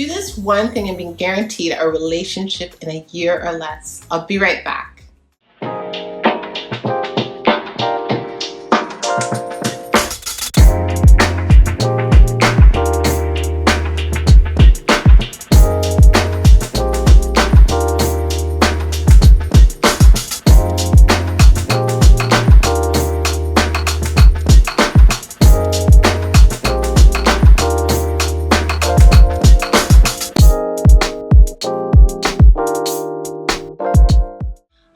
Do this one thing and be guaranteed a relationship in a year or less. I'll be right back.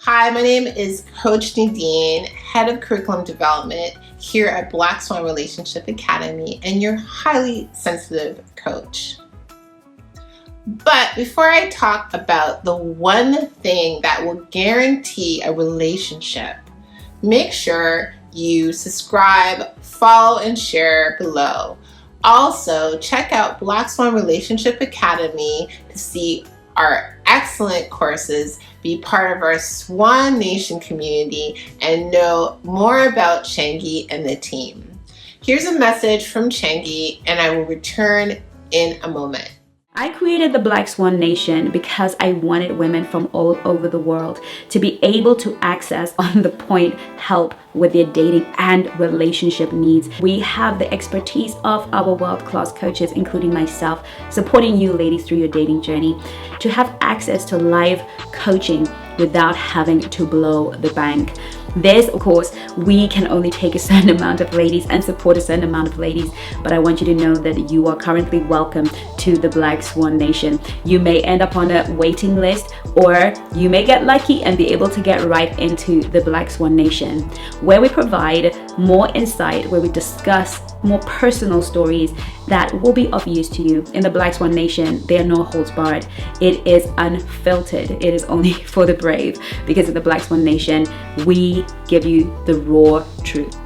Hi, my name is Coach Nadine, Head of Curriculum Development here at Black Swan Relationship Academy, and your highly sensitive coach. But before I talk about the one thing that will guarantee a relationship, make sure you subscribe, follow, and share below. Also, check out Black Swan Relationship Academy to see our excellent courses, be part of our Swan Nation community, and know more about Changi and the team. Here's a message from Changi, and I will return in a moment. I created the Black Swan Nation because I wanted women from all over the world to be able to access on-the-point help with their dating and relationship needs. We have the expertise of our world-class coaches, including myself, supporting you ladies through your dating journey to have access to live coaching without having to blow the bank. This, of course, we can only take a certain amount of ladies and support a certain amount of ladies, but I want you to know that you are currently welcome to the Black Swan Nation. You may end up on a waiting list, or you may get lucky and be able to get right into the Black Swan Nation, where we provide more insight, where we discuss more personal stories that will be of use to you. In the Black Swan Nation, there are no holds barred. It is unfiltered. It is only for the brave, because in the Black Swan Nation, we give you the raw truth.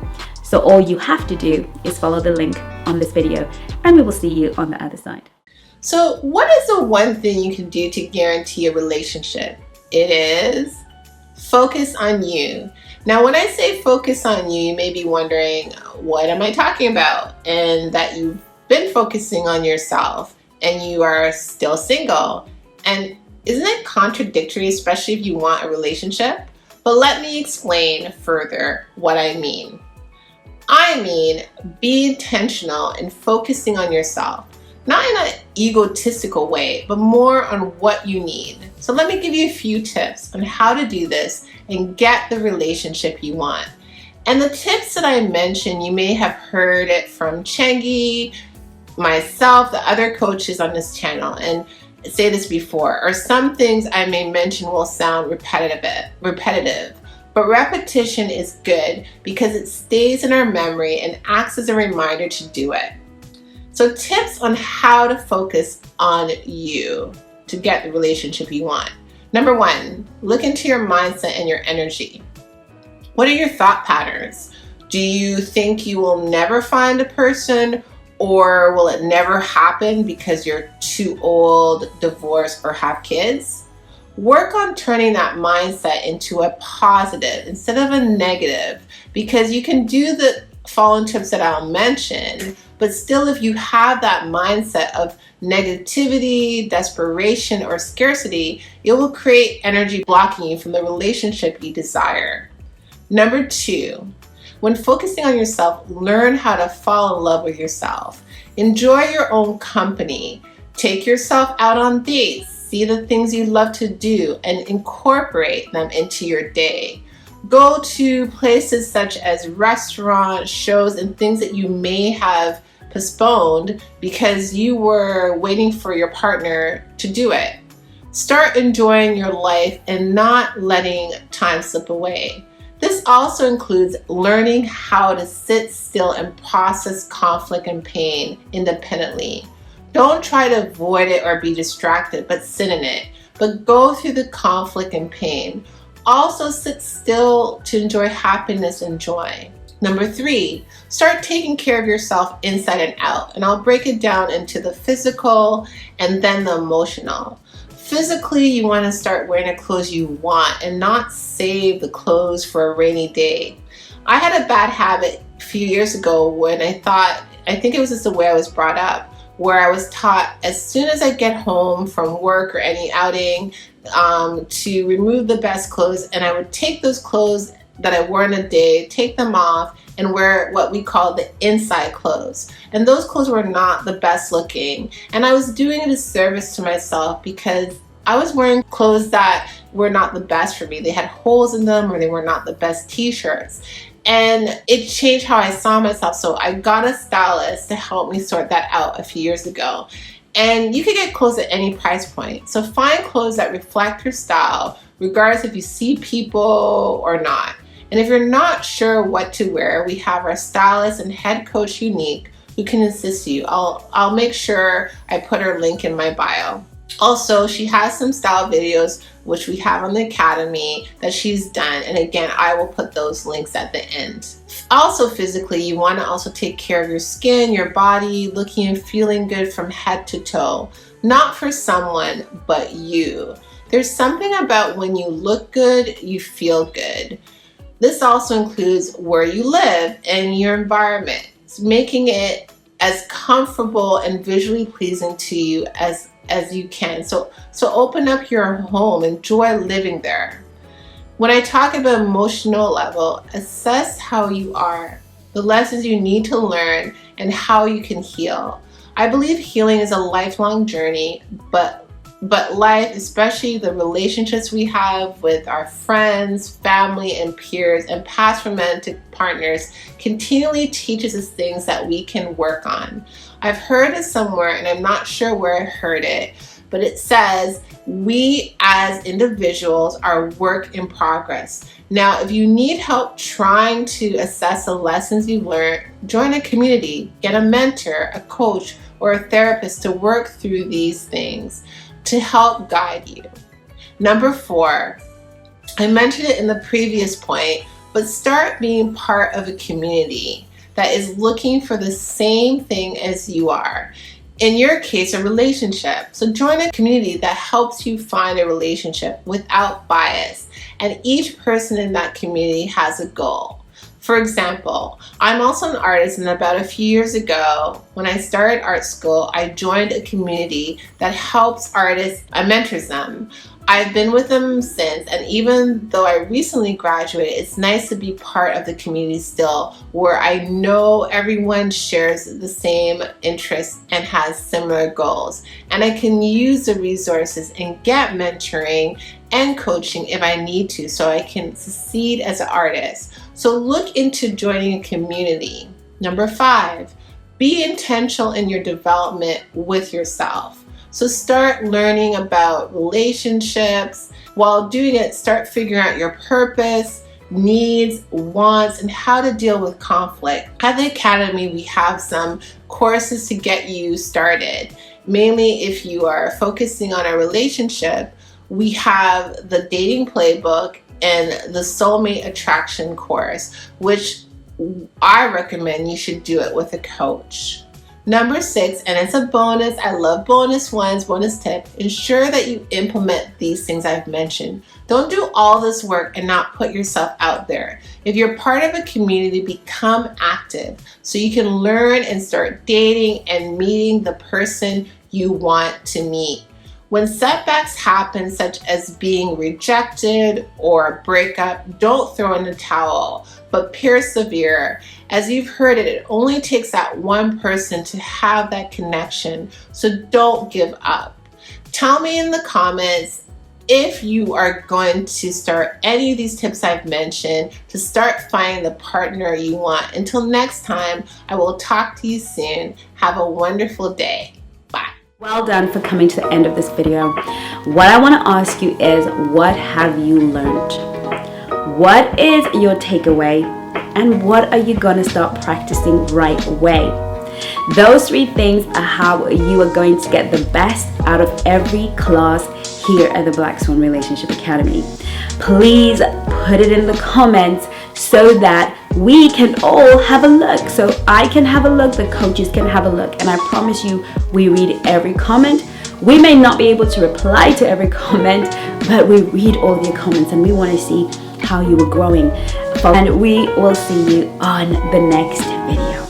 So all you have to do is follow the link on this video, and we will see you on the other side. So what is the one thing you can do to guarantee a relationship? It is focus on you. Now, when I say focus on you, you may be wondering, what am I talking about? And that you've been focusing on yourself and you are still single. And isn't it contradictory, especially if you want a relationship? But let me explain further what I mean. I mean, be intentional in focusing on yourself, not in an egotistical way, but more on what you need. So let me give you a few tips on how to do this and get the relationship you want. And the tips that I mentioned, you may have heard it from Changi, myself, the other coaches on this channel, and say this before, or some things I may mention will sound repetitive, but repetition is good because it stays in our memory and acts as a reminder to do it. So tips on how to focus on you to get the relationship you want. Number one, look into your mindset and your energy. What are your thought patterns? Do you think you will never find a person, or will it never happen because you're too old, divorced, or have kids? Work on turning that mindset into a positive instead of a negative, because you can do the following tips that I'll mention, but still, if you have that mindset of negativity, desperation, or scarcity, it will create energy blocking you from the relationship you desire. Number two, when focusing on yourself, learn how to fall in love with yourself. Enjoy your own company. Take yourself out on dates. See the things you love to do and incorporate them into your day. Go to places such as restaurants, shows, and things that you may have postponed because you were waiting for your partner to do it. Start enjoying your life and not letting time slip away. This also includes learning how to sit still and process conflict and pain independently. Don't try to avoid it or be distracted, but sit in it. But go through the conflict and pain. Also sit still to enjoy happiness and joy. Number three, start taking care of yourself inside and out. And I'll break it down into the physical and then the emotional. Physically, you want to start wearing the clothes you want and not save the clothes for a rainy day. I had a bad habit a few years ago when I think it was just the way I was brought up, where I was taught as soon as I get home from work or any outing to remove the best clothes, and I would take those clothes that I wore in a day, take them off, and wear what we call the inside clothes. And those clothes were not the best looking. And I was doing a disservice to myself because I was wearing clothes that were not the best for me. They had holes in them, or they were not the best t-shirts. And it changed how I saw myself. So I got a stylist to help me sort that out a few years ago. And you can get clothes at any price point. So find clothes that reflect your style, regardless if you see people or not. And if you're not sure what to wear, we have our stylist and head coach Unique who can assist you. I'll make sure I put her link in my bio. Also, she has some style videos which we have on the Academy that she's done, and again, I will put those links at the end. Also, physically, you want to also take care of your skin, your body, looking and feeling good from head to toe. Not for someone, but you. There's something about when you look good, you feel good. This also includes where you live and your environment. It's making it as comfortable and visually pleasing to you as you can. So open up your home, enjoy living there. When I talk about emotional level, assess how you are, the lessons you need to learn, and how you can heal. I believe healing is a lifelong journey, but life, especially the relationships we have with our friends, family, and peers, and past romantic partners, continually teaches us things that we can work on. I've heard it somewhere, and I'm not sure where I heard it, but it says, we as individuals are work in progress. Now, if you need help trying to assess the lessons you've learned, join a community, get a mentor, a coach, or a therapist to work through these things to help guide you. Number 4, I mentioned it in the previous point, but start being part of a community that is looking for the same thing as you are. In your case, a relationship. So join a community that helps you find a relationship without bias, and each person in that community has a goal. For example, I'm also an artist, and about a few years ago, when I started art school, I joined a community that helps artists. I mentor them. I've been with them since, and even though I recently graduated, it's nice to be part of the community still, where I know everyone shares the same interests and has similar goals. And I can use the resources and get mentoring and coaching if I need to, so I can succeed as an artist. So look into joining a community. Number 5, be intentional in your development with yourself. So start learning about relationships. While doing it, start figuring out your purpose, needs, wants, and how to deal with conflict. At the Academy, we have some courses to get you started. Mainly if you are focusing on a relationship, we have the Dating Playbook and the Soulmate Attraction course, which I recommend you should do it with a coach. Number 6, and it's a bonus, I love bonus ones, bonus tip, ensure that you implement these things I've mentioned. Don't do all this work and not put yourself out there. If you're part of a community, become active so you can learn and start dating and meeting the person you want to meet. When setbacks happen, such as being rejected or a breakup, don't throw in the towel, but persevere. As you've heard it only takes that one person to have that connection, so don't give up. Tell me in the comments if you are going to start any of these tips I've mentioned to start finding the partner you want. Until next time, I will talk to you soon. Have a wonderful day. Bye. Well done for coming to the end of this video. What I want to ask you is, what have you learned? What is your takeaway? And what are you going to start practicing right away? Those 3 things are how you are going to get the best out of every class here at the Black Swan Relationship Academy. Please put it in the comments so that we can all have a look. So I can have a look, the coaches can have a look, and I promise you, we read every comment. We may not be able to reply to every comment, but we read all your comments and we want to see how you are growing. And we will see you on the next video.